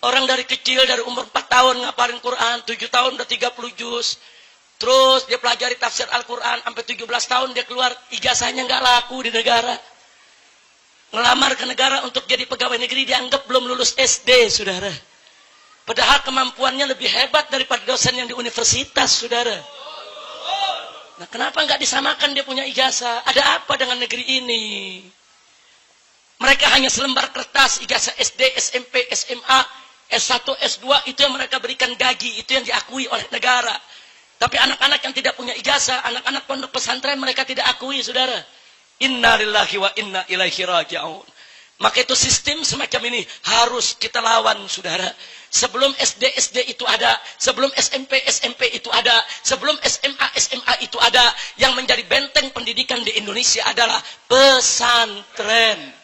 Orang dari kecil, dari umur 4 tahun ngapalin Quran, 7 tahun udah 30 juz. Terus dia pelajari tafsir Al-Quran, sampai 17 tahun dia keluar, ijazahnya nggak laku di negara. Ngelamar ke negara untuk jadi pegawai negeri, dianggap belum lulus SD, saudara. Padahal kemampuannya lebih hebat daripada dosen yang di universitas, saudara. Nah, kenapa nggak disamakan dia punya ijazah? Ada apa dengan negeri ini? Mereka hanya selembar kertas, ijazah SD, SMP, SMA, S1, S2, itu yang mereka berikan gaji, itu yang diakui oleh negara. Tapi anak-anak yang tidak punya ijazah, anak-anak pondok pesantren, mereka tidak akui, saudara. Inna lillahi wa inna ilaihi raji'un. Maka itu sistem semacam ini harus kita lawan, saudara. Sebelum SD itu ada, sebelum SMP itu ada, sebelum SMA itu ada. Yang menjadi benteng pendidikan di Indonesia adalah pesantren.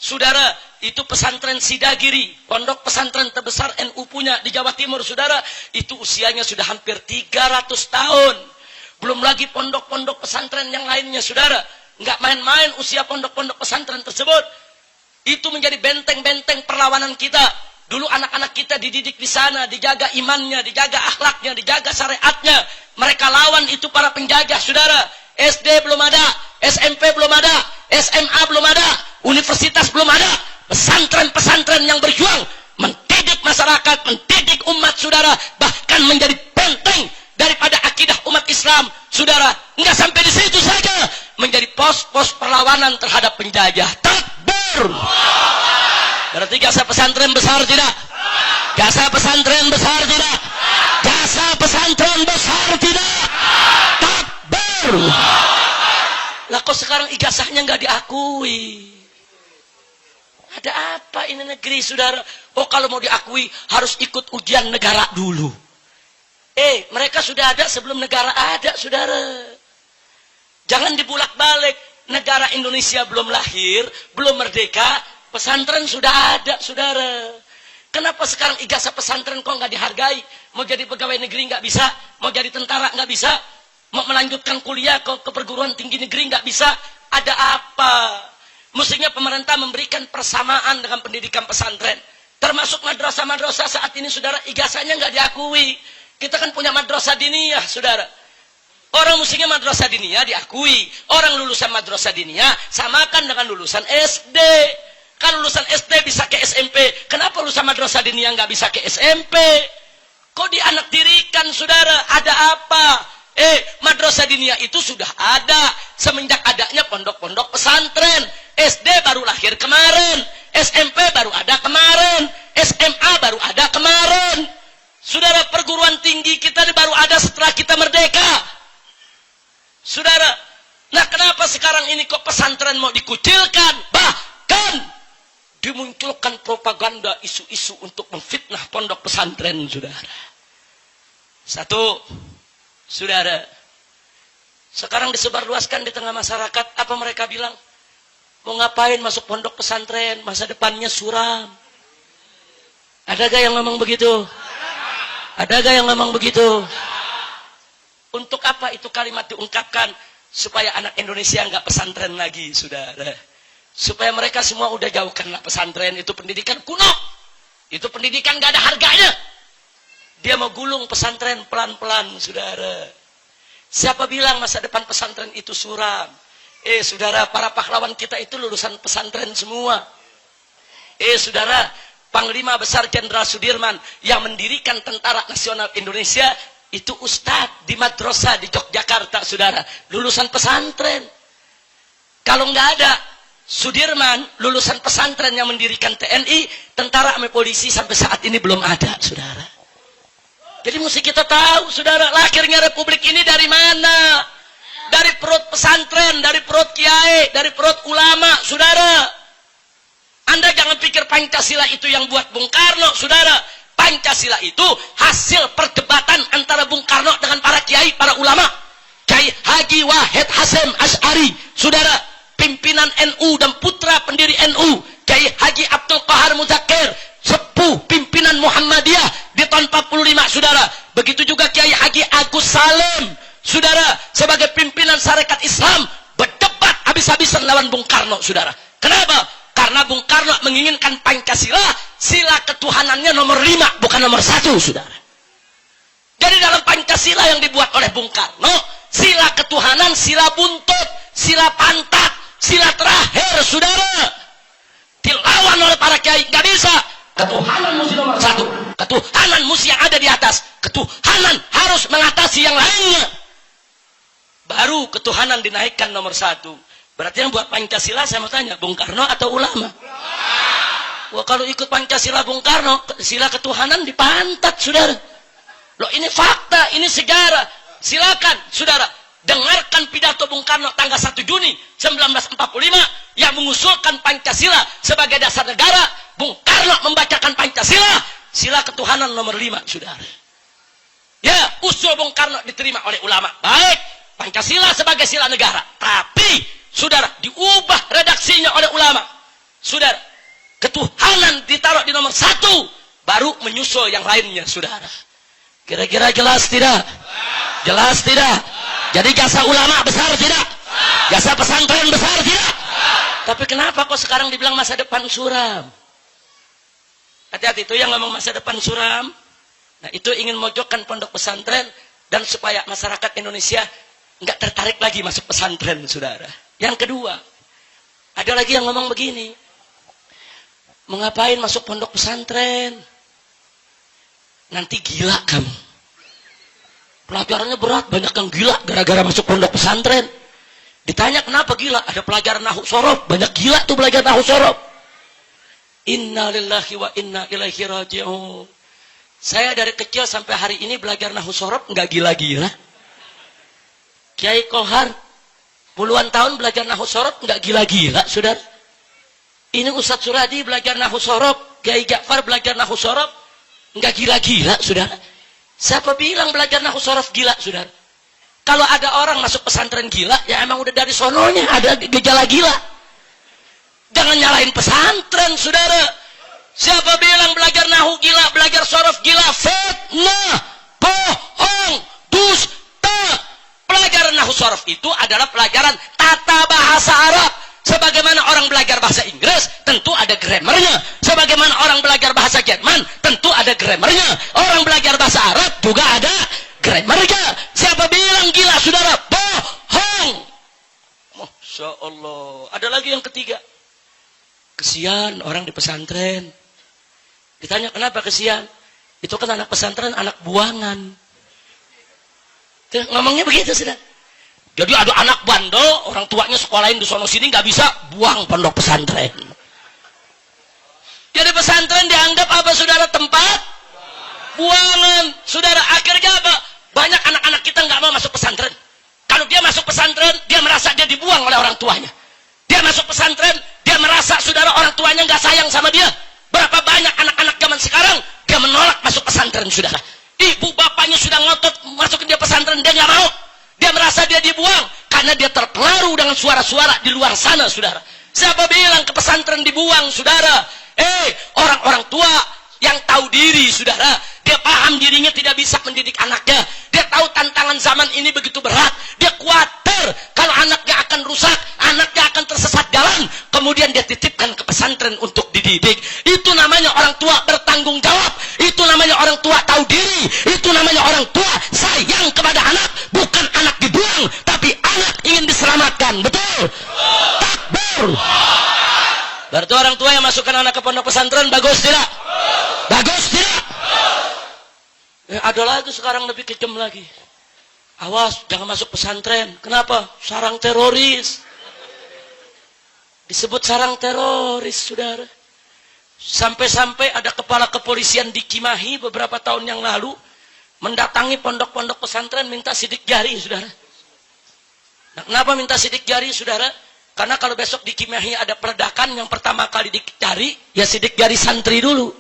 Saudara, itu pesantren Sidagiri, pondok pesantren terbesar NU punya di Jawa Timur, saudara. Itu usianya sudah hampir 300 tahun. Belum lagi pondok-pondok pesantren yang lainnya, saudara. Nggak main-main usia pondok-pondok pesantren tersebut. Itu menjadi benteng-benteng perlawanan kita. Dulu anak-anak kita dididik di sana, dijaga imannya, dijaga akhlaknya, dijaga syariatnya. Mereka lawan itu para penjajah, saudara. SD belum ada, SMP belum ada, SMA belum ada, universitas belum ada. Pesantren-pesantren yang berjuang mendidik masyarakat, mendidik umat, saudara, bahkan menjadi benteng daripada akidah umat Islam, saudara. Enggak sampai di situ saja, menjadi pos-pos perlawanan terhadap penjajah. Takbir. Berarti jasa pesantren besar tidak? Jasa pesantren besar tidak? Jasa pesantren besar tidak? Takbir. Lah kok sekarang ijazahnya nggak diakui? Ada apa ini negeri, saudara? Oh, kalau mau diakui harus ikut ujian negara dulu. Mereka sudah ada sebelum negara ada, saudara. Jangan dibulak-balik. Negara Indonesia belum lahir, belum merdeka, pesantren sudah ada, saudara. Kenapa sekarang ijazah pesantren kok nggak dihargai? Mau jadi pegawai negeri nggak bisa, mau jadi tentara nggak bisa, mau melanjutkan kuliah ke perguruan tinggi negeri nggak bisa. Ada apa? Mestinya pemerintah memberikan persamaan dengan pendidikan pesantren. Termasuk madrasah-madrasah saat ini, saudara, ijazahnya nggak diakui. Kita kan punya madrasah diniyah, saudara. Orang mestinya madrasah diniyah diakui. Orang lulusan madrasah diniyah samakan dengan lulusan SD. Kan lulusan SD bisa ke SMP. Kenapa lulusan madrasah diniyah nggak bisa ke SMP? Kok dianak dirikan, saudara? Ada apa? Madrasah diniyah itu sudah ada semenjak adanya pondok-pondok pesantren. SD baru lahir kemarin, SMP baru ada kemarin, SMA baru ada kemarin. Saudara, perguruan tinggi kita baru ada setelah kita merdeka. Saudara, nah kenapa sekarang ini kok pesantren mau dikucilkan? Bahkan dimunculkan propaganda isu-isu untuk memfitnah pondok pesantren, saudara. Satu, saudara, sekarang disebarluaskan di tengah masyarakat, apa mereka bilang? Mau ngapain masuk pondok pesantren? Masa depannya suram. Ada gak yang ngomong begitu? Ada gak yang ngomong begitu? Untuk apa itu kalimat diungkapkan? Supaya anak Indonesia nggak pesantren lagi, saudara. Supaya mereka semua udah jauhkanlah pesantren. Itu pendidikan kuno. Itu pendidikan gak ada harganya. Dia mau gulung pesantren pelan-pelan, saudara. Siapa bilang masa depan pesantren itu suram? Saudara, para pahlawan kita itu lulusan pesantren semua. Saudara, Panglima Besar Jenderal Sudirman yang mendirikan Tentara Nasional Indonesia itu ustadz di madrasah di Yogyakarta, saudara, lulusan pesantren. Kalau nggak ada Sudirman, lulusan pesantren yang mendirikan TNI, tentara sama polisi sampai saat ini belum ada, saudara. Jadi mesti kita tahu, saudara, lahirnya Republik ini dari mana? Dari perut pesantren, dari perut kiai, dari perut ulama, saudara. Anda jangan pikir Pancasila itu yang buat Bung Karno, saudara. Pancasila itu hasil perdebatan antara Bung Karno dengan para kiai, para ulama. Kiai Haji Wahid Hasyim Asy'ari, saudara, pimpinan NU dan putra pendiri NU. Kiai Haji Abdul Qahar Muzakir, sepuh pimpinan Muhammadiyah di tahun 45, saudara. Begitu juga Kiai Haji Agus Salim, saudara, sebagai pimpinan Sarekat Islam, berdebat habis-habisan lawan Bung Karno, saudara. Kenapa? Karena Karena Bung Karno menginginkan Pancasila, sila ketuhanannya nomor 5, bukan nomor 1, saudara. Jadi dalam Pancasila yang dibuat oleh Bung Karno, sila ketuhanan, sila buntut, sila pantat, sila terakhir, saudara. Dilawan oleh para kiai, nggak bisa. Ketuhanan mesti nomor 1. Ketuhanan mesti yang ada di atas. Ketuhanan harus mengatasi yang lainnya. Baru ketuhanan dinaikkan nomor 1. Berarti yang buat Pancasila, saya mau tanya, Bung Karno atau ulama? Wah, kalau ikut Pancasila Bung Karno, sila ketuhanan dipantat, saudara. Loh, ini fakta, ini sejarah. Silakan, saudara, dengarkan pidato Bung Karno tanggal 1 Juni 1945 yang mengusulkan Pancasila sebagai dasar negara. Bung Karno membacakan Pancasila, sila ketuhanan nomor 5, saudara. Ya, usul Bung Karno diterima oleh ulama. Baik, Pancasila sebagai sila negara. Tapi, saudara, diubah redaksinya oleh ulama. Saudara, ketuhanan ditaruh di nomor 1, baru menyusul yang lainnya, saudara. Kira-kira jelas tidak? Jelas tidak? Jadi jasa ulama besar tidak? Jasa pesantren besar tidak? Tapi kenapa kok sekarang dibilang masa depan suram? Hati-hati, itu yang ngomong masa depan suram. Nah, itu ingin mojokkan pondok pesantren dan supaya masyarakat Indonesia nggak tertarik lagi masuk pesantren, saudara. Yang kedua, ada lagi yang ngomong begini. Mengapain masuk pondok pesantren? Nanti gila kamu. Pelajarannya berat, banyak yang gila gara-gara masuk pondok pesantren. Ditanya kenapa gila? Ada pelajaran nahwu sorof, banyak gila tuh belajar nahwu sorof. Inna lillahi wa inna ilaihi raji'un. Saya dari kecil sampai hari ini belajar nahwu sorof, nggak gila-gila. Kiai Kohar puluhan tahun belajar nahwu sorof, nggak gila-gila, saudara. Ini Ustadz Suradi belajar nahwu sorof, Kiai Ja'far belajar nahwu sorof, nggak gila-gila, saudara. Siapa bilang belajar nahwu sorof gila, saudara? Kalau ada orang masuk pesantren gila, ya emang udah dari sononya ada gejala gila. Jangan nyalahin pesantren, saudara. Siapa bilang belajar nahwu gila, belajar sorof gila? Fitnah, bohong, dusta. Pelajaran nahwu sorof itu adalah pelajaran tata bahasa Arab. Sebagaimana orang belajar bahasa Inggris, tentu ada grammarnya. Sebagaimana orang belajar bahasa Jerman, tentu ada grammarnya. Orang belajar bahasa Arab juga ada grammarnya. Siapa bilang gila, saudara? Bohong. Masya Allah. Ada lagi yang ketiga. Kesian orang di pesantren. Ditanya kenapa kesian? Itu kan anak pesantren, anak buangan. Ngomongnya begitu, saudara. Jadi ada anak bandel, orang tuanya sekolahin di sono sini nggak bisa, buang pondok pesantren. Jadi pesantren dianggap apa, saudara? Tempat buangan. Saudara, akhirnya apa? Banyak anak-anak kita nggak mau masuk pesantren. Kalau dia masuk pesantren, dia merasa dia dibuang oleh orang tuanya. Dia masuk pesantren, dia merasa, saudara, orang tuanya nggak sayang sama dia. Berapa banyak anak-anak zaman sekarang, dia menolak masuk pesantren, saudara. Ibu bapaknya sudah ngotot masukin dia pesantren, dia nggak mau. Dia merasa dia dibuang karena dia terpengaruh dengan suara-suara di luar sana, saudara. Siapa bilang ke pesantren dibuang, saudara? Orang-orang tua yang tahu diri, saudara. Dia paham dirinya tidak bisa mendidik anaknya. Dia tahu tantangan zaman ini begitu berat. Dia khawatir kalau anaknya akan rusak, anaknya akan tersesat jalan. Kemudian dia titipkan ke pesantren untuk dididik. Itu namanya orang tua bertanggung jawab. Itu namanya orang tua tahu diri. Itu namanya orang tua sayang kepada anak. Bukan anak dibuang, tapi anak ingin diselamatkan. Betul? Takbir. Berarti orang tua yang masukkan anak ke pondok pesantren bagus tidak? Bagus tidak? Ada lagi sekarang lebih kejam lagi. Awas, jangan masuk pesantren. Kenapa? Sarang teroris. Disebut sarang teroris, saudara. Sampai-sampai ada kepala kepolisian di Cimahi beberapa tahun yang lalu mendatangi pondok-pondok pesantren minta sidik jari, saudara. Nah, kenapa minta sidik jari, saudara? Karena kalau besok di Cimahi ada peledakan, yang pertama kali dicari, ya sidik jari santri dulu.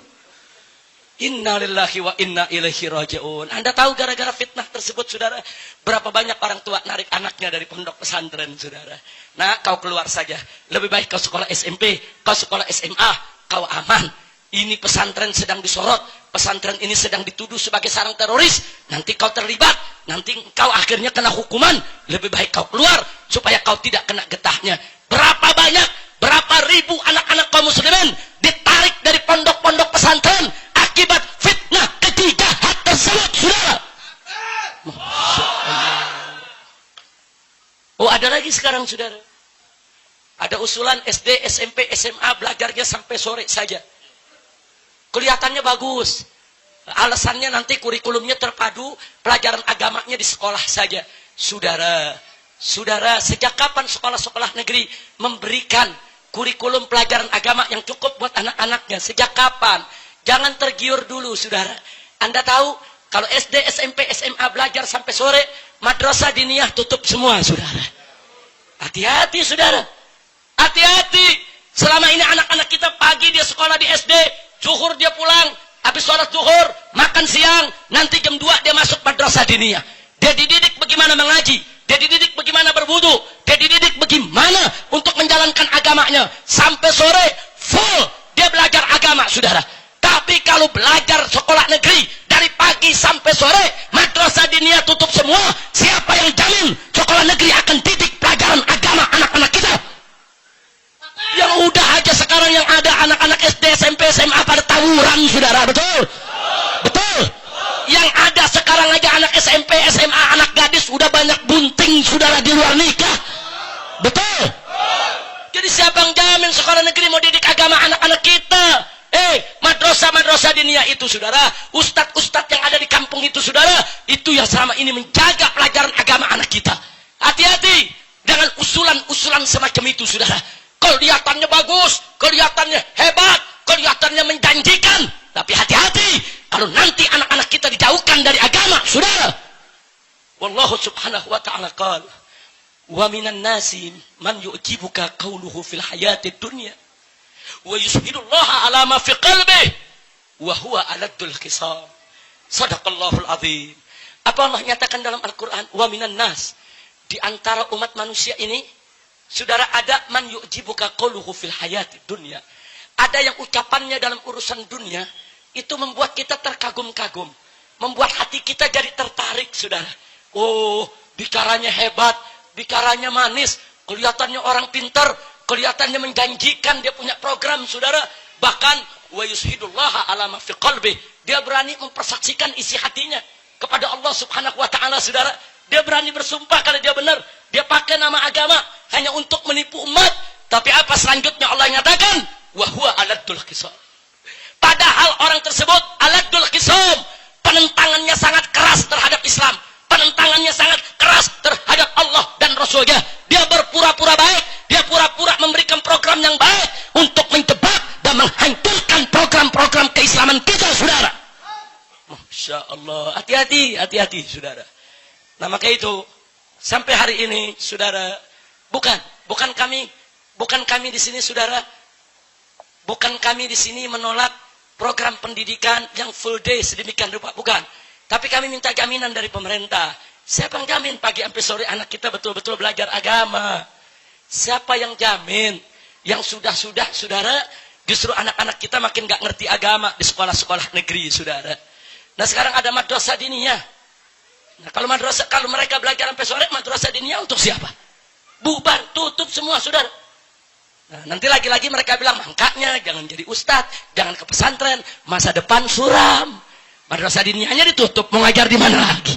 Inna lillahi wa inna ilaihi raji'un. Anda tahu gara-gara fitnah tersebut, saudara, berapa banyak orang tua narik anaknya dari pondok pesantren, saudara. Nah, kau keluar saja. Lebih baik kau sekolah SMP, kau sekolah SMA, kau aman. Ini pesantren sedang disorot, pesantren ini sedang dituduh sebagai sarang teroris. Nanti kau terlibat, nanti kau akhirnya kena hukuman. Lebih baik kau keluar supaya kau tidak kena getahnya. Berapa banyak Berapa ribu anak-anak kaum muslimin ditarik dari pondok-pondok pesantren akibat fitnah ketidahat tersebut, saudara. Masya Allah. Oh, ada lagi sekarang, saudara. Ada usulan SD, SMP, SMA belajarnya sampai sore saja. Kelihatannya bagus. Alasannya nanti kurikulumnya terpadu, pelajaran agamanya di sekolah saja. Saudara, sejak kapan sekolah-sekolah negeri memberikan kurikulum pelajaran agama yang cukup buat anak-anaknya? Sejak kapan? Jangan tergiur dulu, saudara. Anda tahu, kalau SD, SMP, SMA belajar sampai sore, madrasah diniyah tutup semua, saudara. Hati-hati, saudara. Hati-hati. Selama ini anak-anak kita pagi dia sekolah di SD, zuhur dia pulang, habis sholat zuhur, makan siang, nanti jam 2 dia masuk madrasah diniyah. Dia dididik bagaimana mengaji, dia dididik bagaimana berwudu, dia dididik bagaimana untuk menjalankan agamanya. Sampai sore, full dia belajar agama, saudara. Tapi kalau belajar sekolah negeri, dari pagi sampai sore, madrasah diniyah tutup semua, siapa yang jamin sekolah negeri akan didik pelajaran agama anak-anak kita? Yang udah aja sekarang yang ada anak-anak SD, SMP, SMA pada tawuran, saudara. Betul? Betul? Yang ada sekarang aja anak SMP, SMA, anak gadis udah banyak bunting, saudara, di luar nikah. Betul? Jadi siapa yang jamin sekolah negeri mau didik agama anak-anak kita? Madrasah diniyah itu, saudara, ustadz-ustadz yang ada di kampung itu, saudara, itu yang selama ini menjaga pelajaran agama anak kita. Hati-hati dengan usulan-usulan semacam itu, saudara. Kelihatannya bagus, kelihatannya hebat, kelihatannya menjanjikan, tapi hati-hati kalau nanti anak-anak kita dijauhkan dari agama, saudara. Wallahu subhanahu wa ta'ala qala, wa minan nasi man yu'jibuka qawluhu fil hayatid dunya wa yushidullaha ala ma fi qalbihi wa huwa aladul khisam. Sadaqallahul azim. Apa Allah nyatakan dalam Al-Quran? Wa minan nas, di antara umat manusia ini, saudara, ada man yu'jibuka qawluhu fil hayatid dunya. Ada yang ucapannya dalam urusan dunia itu membuat kita terkagum-kagum, membuat hati kita jadi tertarik, saudara. Oh, bicaranya hebat, bicaranya manis, kelihatannya orang pintar, kelihatannya menjanjikan, dia punya program, saudara. Bahkan wa yushidullaha ala ma fi qalbi, dia berani mempersaksikan isi hatinya kepada Allah Subhanahu wa taala, saudara. Dia berani bersumpah kalau dia benar, dia pakai nama agama hanya untuk menipu umat. Tapi apa selanjutnya Allah nyatakan? Wa huwa aladul qisam. Padahal orang tersebut aladul qisam, penentangannya sangat keras terhadap Islam, penentangannya sangat keras terhadap Allah dan Rasulnya. Dia berpura-pura baik, dia pura-pura memberikan program yang baik untuk menjebak dan menghancurkan program-program keislaman kita, saudara. Masya Allah. Hati-hati, saudara. Nah, maka itu sampai hari ini, saudara, bukan kami di sini, saudara, bukan kami di sini menolak program pendidikan yang full day sedemikian rupa, bukan. Tapi kami minta jaminan dari pemerintah. Siapa yang jamin pagi sampai sore anak kita betul-betul belajar agama? Siapa yang jamin? Yang sudah, saudara, justru anak-anak kita makin gak ngerti agama di sekolah-sekolah negeri, saudara. Nah, sekarang ada madrasah diniyah. Nah, kalau mereka belajar sampai sore, madrasah diniyah untuk siapa? Bubar, tutup semua, saudara. Nah, nanti lagi-lagi mereka bilang, makanya jangan jadi ustadz, jangan ke pesantren, masa depan suram. Madrasah diniyahnya ditutup, mau ngajar di mana lagi?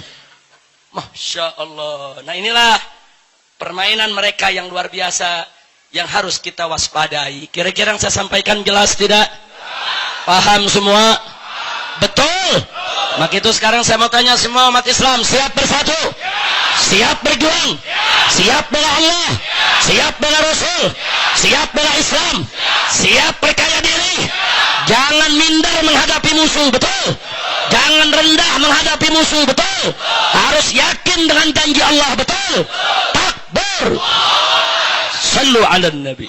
Masya Allah. Nah, inilah permainan mereka yang luar biasa yang harus kita waspadai. Kira-kira yang saya sampaikan jelas tidak? Paham semua? Betul? Maka itu sekarang saya mau tanya semua umat Islam, siap bersatu? Siap berjuang? Siap bela Allah? Siap bela Rasul? Siap bela Islam? Siap percaya diri? Jangan minder menghadapi musuh, betul? Jangan rendah menghadapi musuh, betul? Harus yakin dengan janji Allah, betul? Takbir. Sallu ala Nabi.